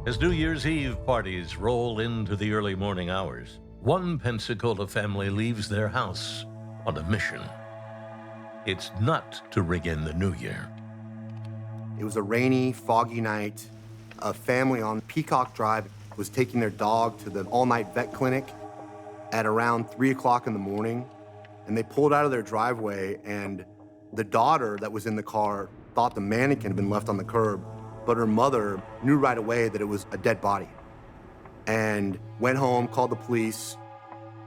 As New Year's Eve parties roll into the early morning hours, one Pensacola family leaves their house on a mission. It's not to ring in the new year. It was a rainy, foggy night. A family on Peacock Drive was taking their dog to the all-night vet clinic at around 3 o'clock in the morning. And they pulled out of their driveway, and the daughter that was in the car thought the mannequin had been left on the curb, but her mother knew right away that it was a dead body and went home, called the police.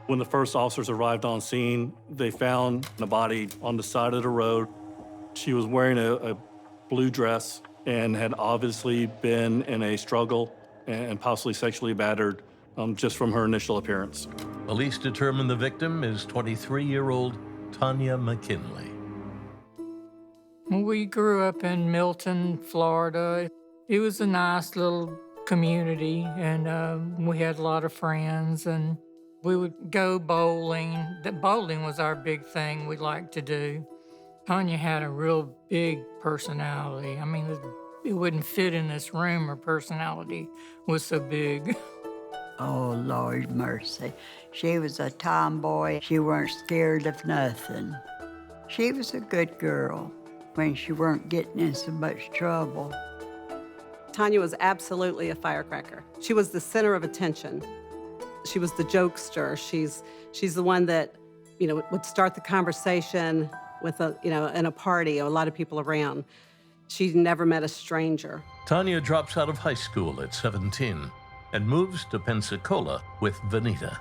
When the first officers arrived on scene, they found the body on the side of the road. She was wearing a blue dress and had obviously been in a struggle and possibly sexually battered just from her initial appearance. Police determined the victim is 23-year-old Tonya McKinley. We grew up in Milton, Florida. It was a nice little community, and we had a lot of friends, and we would go bowling. Bowling was our big thing we liked to do. Tonya had a real big personality. I mean, it wouldn't fit in this room. Her personality was so big. Oh, Lord mercy. She was a tomboy. She weren't scared of nothing. She was a good girl when she weren't getting in so much trouble. Tonya was absolutely a firecracker. She was the center of attention. She was the jokester. She's the one that, would start the conversation with in a party, a lot of people around. She never met a stranger. Tonya drops out of high school at 17 and moves to Pensacola with Vanita.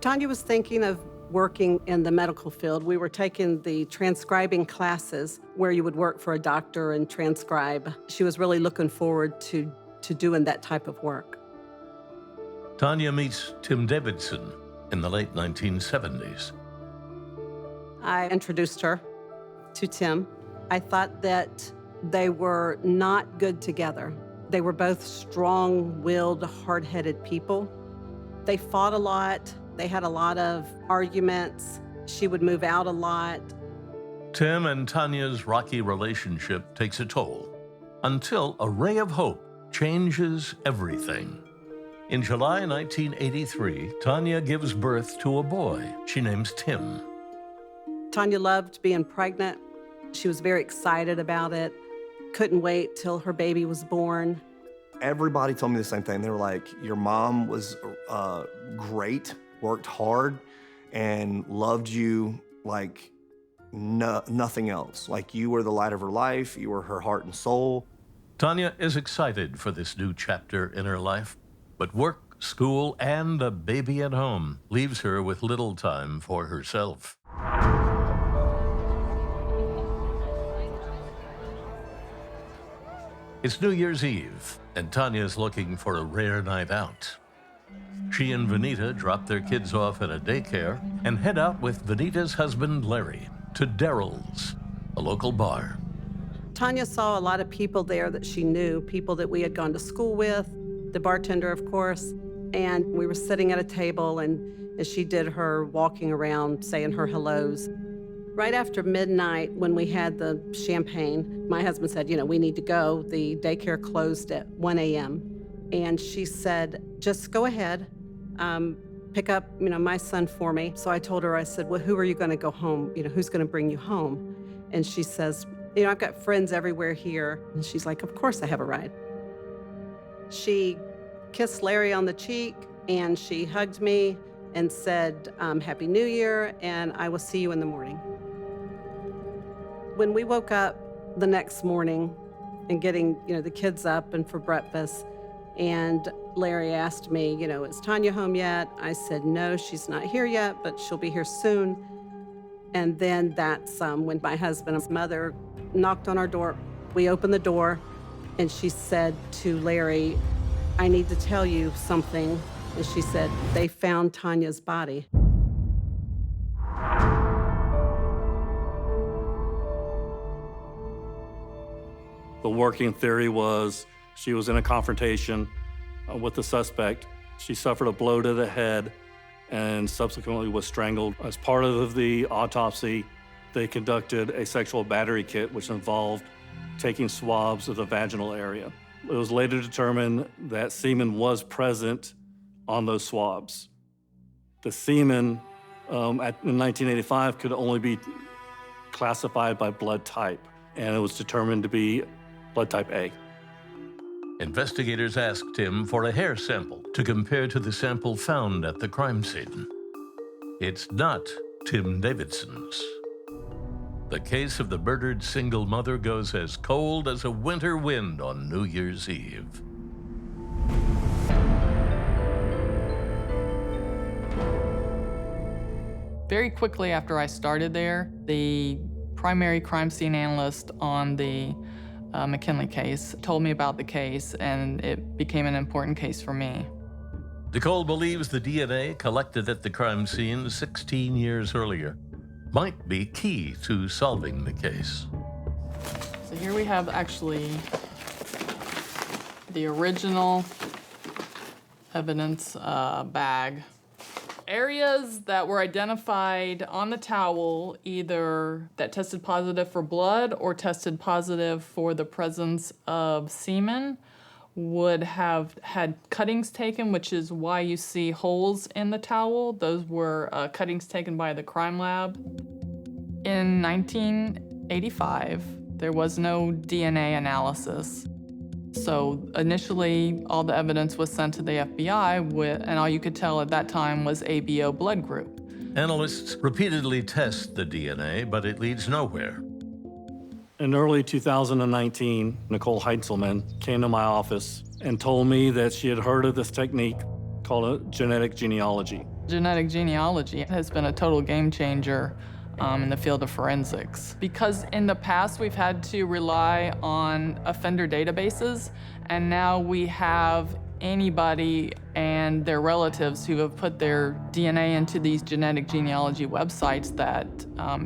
Tonya was thinking of working in the medical field. We were taking the transcribing classes where you would work for a doctor and transcribe. She was really looking forward to doing that type of work. Tonya meets Tim Davidson in the late 1970s. I introduced her to Tim. I thought that they were not good together. They were both strong-willed, hard-headed people. They fought a lot. They had a lot of arguments. She would move out a lot. Tim and Tonya's rocky relationship takes a toll until a ray of hope changes everything. In July 1983, Tonya gives birth to a boy she names Tim. Tonya loved being pregnant. She was very excited about it. Couldn't wait till her baby was born. Everybody told me the same thing. They were like, your mom was great, worked hard, and loved you like nothing else. Like you were the light of her life, you were her heart and soul. Tonya is excited for this new chapter in her life, but work, school, and a baby at home leaves her with little time for herself. It's New Year's Eve, and Tonya's looking for a rare night out. She and Vanita drop their kids off at a daycare and head out with Vanita's husband, Larry, to Daryl's, a local bar. Tonya saw a lot of people there that she knew, people that we had gone to school with, the bartender, of course, and we were sitting at a table, and as she did her walking around, saying her hellos. Right after midnight, when we had the champagne, my husband said, we need to go. The daycare closed at 1 a.m. And she said, just go ahead, pick up, my son for me. So I told her, I said, well, who are you going to go home? Who's going to bring you home? And she says, I've got friends everywhere here. And she's like, of course I have a ride. She kissed Larry on the cheek, and she hugged me and said, Happy New Year, and I will see you in the morning. When we woke up the next morning and getting, the kids up and for breakfast, and Larry asked me, is Tonya home yet? I said, no, she's not here yet, but she'll be here soon. And then that's when my husband's mother knocked on our door. We opened the door, and she said to Larry, I need to tell you something. And she said, they found Tonya's body. The working theory was she was in a confrontation with the suspect. She suffered a blow to the head and subsequently was strangled. As part of the autopsy, they conducted a sexual battery kit, which involved taking swabs of the vaginal area. It was later determined that semen was present on those swabs. The semen in 1985 could only be classified by blood type, and it was determined to be blood type A. Investigators asked him for a hair sample to compare to the sample found at the crime scene. It's not Tim Davidson's. The case of the murdered single mother goes as cold as a winter wind on New Year's Eve. Very quickly after I started there, the primary crime scene analyst on the McKinley case told me about the case, and it became an important case for me. Nicole believes the DNA collected at the crime scene 16 years earlier might be key to solving the case. So here we have actually the original evidence bag. Areas that were identified on the towel, either that tested positive for blood or tested positive for the presence of semen, would have had cuttings taken, which is why you see holes in the towel. Those were cuttings taken by the crime lab. In 1985, there was no DNA analysis. So initially, all the evidence was sent to the FBI, and all you could tell at that time was ABO blood group. Analysts repeatedly test the DNA, but it leads nowhere. In early 2019, Nicole Heintzelman came to my office and told me that she had heard of this technique called a genetic genealogy. Genetic genealogy has been a total game changer in the field of forensics. Because in the past, we've had to rely on offender databases, and now we have anybody and their relatives who have put their DNA into these genetic genealogy websites that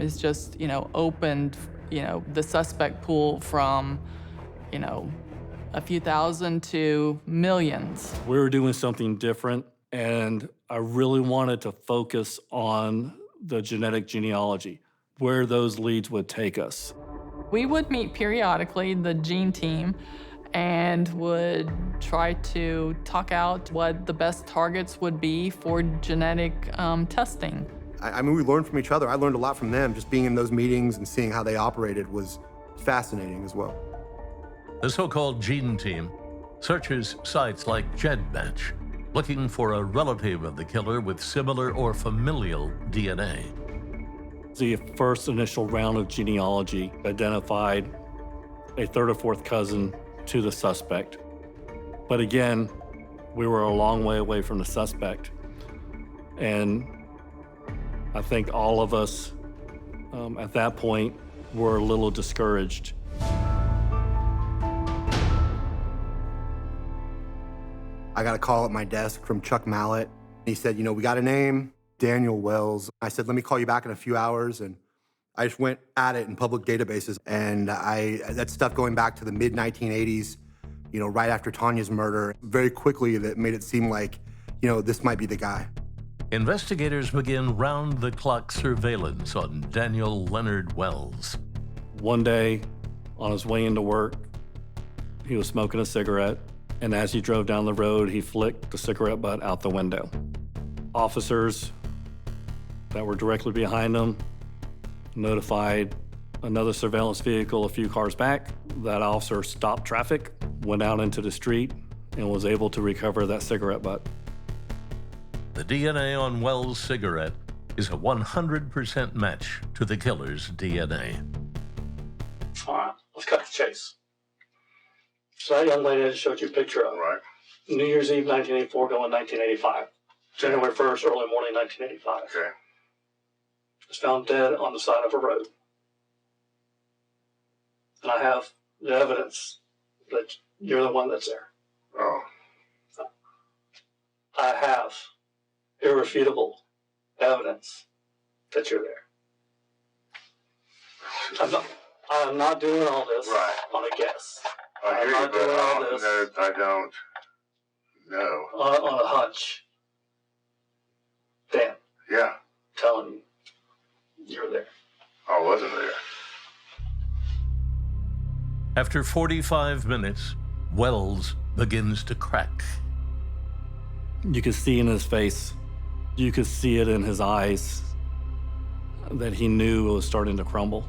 is just, opened, the suspect pool from, a few thousand to millions. We were doing something different, and I really wanted to focus on the genetic genealogy, where those leads would take us. We would meet periodically, the gene team, and would try to talk out what the best targets would be for genetic testing. I mean, we learned from each other. I learned a lot from them. Just being in those meetings and seeing how they operated was fascinating as well. The so-called gene team searches sites like GEDmatch, looking for a relative of the killer with similar or familial DNA. The first initial round of genealogy identified a third or fourth cousin to the suspect. But again, we were a long way away from the suspect. And I think all of us at that point were a little discouraged. I got a call at my desk from Chuck Mallett. He said, we got a name, Daniel Wells. I said, let me call you back in a few hours. And I just went at it in public databases. And that stuff going back to the mid-1980s, right after Tonya's murder, very quickly that made it seem like, this might be the guy. Investigators begin round-the-clock surveillance on Daniel Leonard Wells. One day, on his way into work, he was smoking a cigarette. And as he drove down the road, he flicked the cigarette butt out the window. Officers that were directly behind him notified another surveillance vehicle a few cars back. That officer stopped traffic, went out into the street, and was able to recover that cigarette butt. The DNA on Wells' cigarette is a 100% match to the killer's DNA. All right, let's cut the chase. So that young lady I just showed you a picture of. Right. New Year's Eve, 1984, going 1985. January 1st, early morning, 1985. Okay. Was found dead on the side of a road. And I have the evidence that you're the one that's there. Oh. I have irrefutable evidence that you're there. I'm not doing all this on a guess. I hear I'm you, not but doing all this I don't know. on a hunch. Dan, Yeah, telling you, you're there. I wasn't there. After 45 minutes, Wells begins to crack. You could see in his face, you could see it in his eyes, that he knew it was starting to crumble.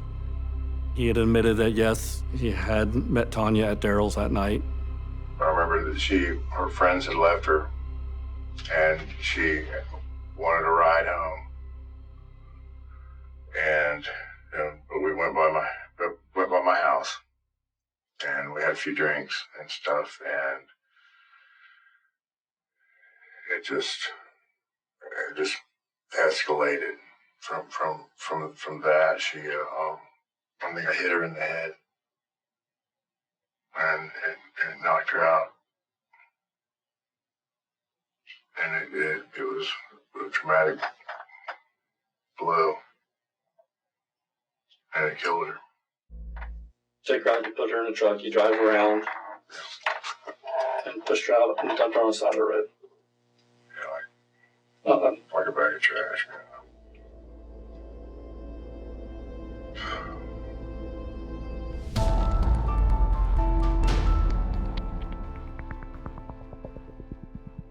He had admitted that, yes, he had met Tonya at Daryl's that night. I remember that her friends had left her, and she wanted a ride home. And but we went by my house, and we had a few drinks and stuff, and it just escalated from that. She I think I hit her in the head, and it knocked her out. And it was a traumatic blow, and it killed her. Take her out, you put her in a truck, you drive around, and pushed her out and dumped her on the side of the road. Yeah, like a bag of trash, man.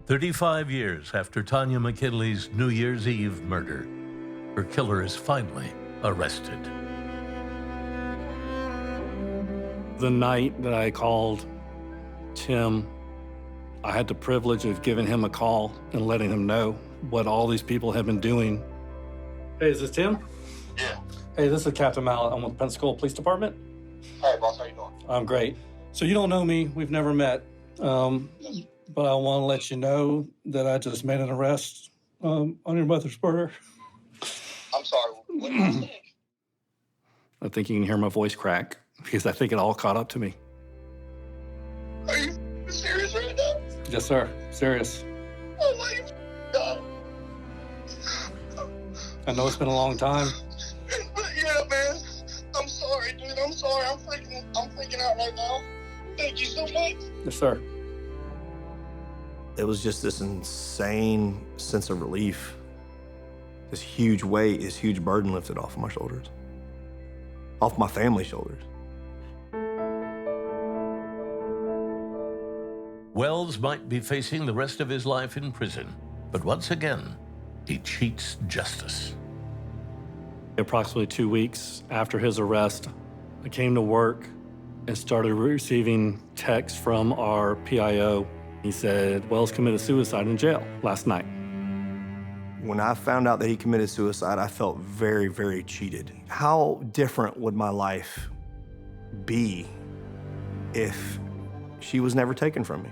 35 years after Tonya McKinley's New Year's Eve murder, her killer is finally arrested. The night that I called Tim, I had the privilege of giving him a call and letting him know what all these people have been doing. Hey, is this Tim? Yeah. Hey, this is Captain Mallet. I'm with the Pensacola Police Department. Hey, boss, how you doing? I'm great. So you don't know me. We've never met. But I want to let you know that I just made an arrest on your mother's murder. I'm sorry, what did you think? I think you can hear my voice crack because I think it all caught up to me. Are you serious right now? Yes, sir. Serious. Oh my God. I know it's been a long time. But yeah, man. I'm sorry, dude. I'm sorry. I'm freaking out right now. Thank you so much. Yes, sir. It was just this insane sense of relief. This huge weight, this huge burden lifted off of my shoulders. Off my family's shoulders. Wells might be facing the rest of his life in prison, but once again, he cheats justice. Approximately 2 weeks after his arrest, I came to work and started receiving texts from our PIO. He said, Wells committed suicide in jail last night. When I found out that he committed suicide, I felt very, very cheated. How different would my life be if she was never taken from me?